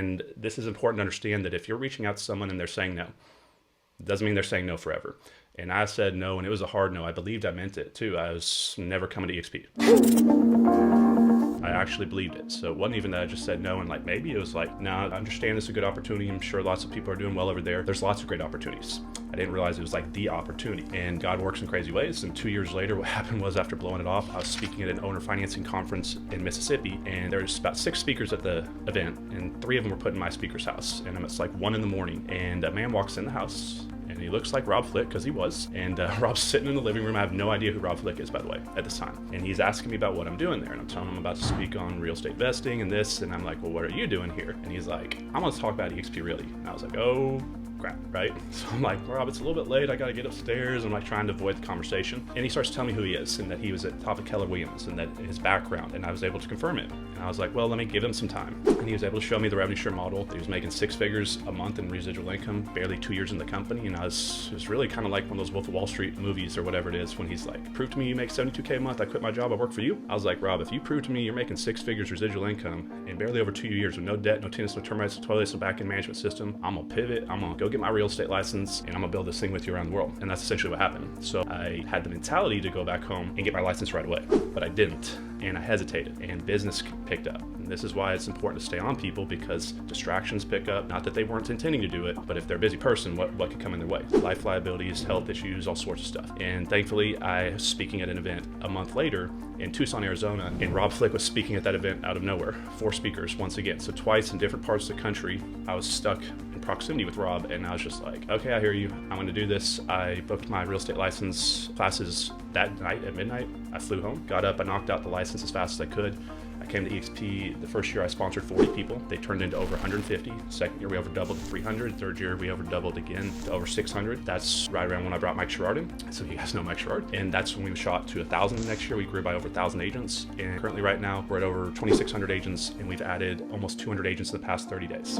And this is important to understand, that if you're reaching out to someone and they're saying no, it doesn't mean they're saying no forever. And I said no, and it was a hard no. I believed I meant it too. I was never coming to eXp. I actually believed it. So it wasn't even that I just said no and like maybe. It was like, nah, I understand this is a good opportunity. I'm sure lots of people are doing well over there. There's lots of great opportunities. I didn't realize it was like the opportunity. And God works in crazy ways. And 2 years later, what happened was, after blowing it off, I was speaking at an owner financing conference in Mississippi, and there's about 6 speakers at the event, and 3 of them were put in my speaker's house. And it's like 1 a.m, and a man walks in the house, and he looks like Rob Flick, because he was. And Rob's sitting in the living room. I have no idea who Rob Flick is, by the way, at this time. And he's asking me about what I'm doing there. And I'm telling him I'm about to speak on real estate investing and this. And I'm like, well, what are you doing here? And he's like, I'm going to talk about eXp Realty. And I was like, oh, crap, right? So I'm like, Rob, it's a little bit late. I got to get upstairs. I'm like trying to avoid the conversation. And he starts telling me who he is, and that he was at the top of Keller Williams, and that his background. And I was able to confirm it. And I was like, well, let me give him some time. And he was able to show me the revenue share model. He was making 6 figures a month in residual income, barely 2 years in the company. And it was really kind of like one of those Wolf of Wall Street movies or whatever it is, when he's like, prove to me you make $72K a month. I quit my job. I work for you. I was like, Rob, if you prove to me you're making 6 figures residual income in barely over 2 years with no debt, no tenants, no term rights, no toilets, no back-end management system, I'm gonna pivot. I'm gonna go get my real estate license, and I'm gonna build this thing with you around the world. And that's essentially what happened. So I had the mentality to go back home and get my license right away, but I didn't. And I hesitated, and business picked up. And this is why it's important to stay on people, because distractions pick up. Not that they weren't intending to do it, but if they're a busy person, what could come in their way? Life liabilities, health issues, all sorts of stuff. And thankfully, I was speaking at an event a month later in Tucson, Arizona, and Rob Flick was speaking at that event out of nowhere. 4 speakers once again. So twice in different parts of the country, I was stuck in proximity with Rob, and I was just like, okay, I hear you. I'm gonna do this. I booked my real estate license classes that night at midnight. I flew home, got up, I knocked out the license as fast as I could. I came to eXp. The first year I sponsored 40 people. They turned into over 150. Second year we over doubled to 300. Third year we over doubled again to over 600. That's right around when I brought Mike Sherrard in. So you guys know Mike Sherrard. And that's when we shot to 1,000 the next year. We grew by over 1,000 agents. And currently right now we're at over 2,600 agents, and we've added almost 200 agents in the past 30 days.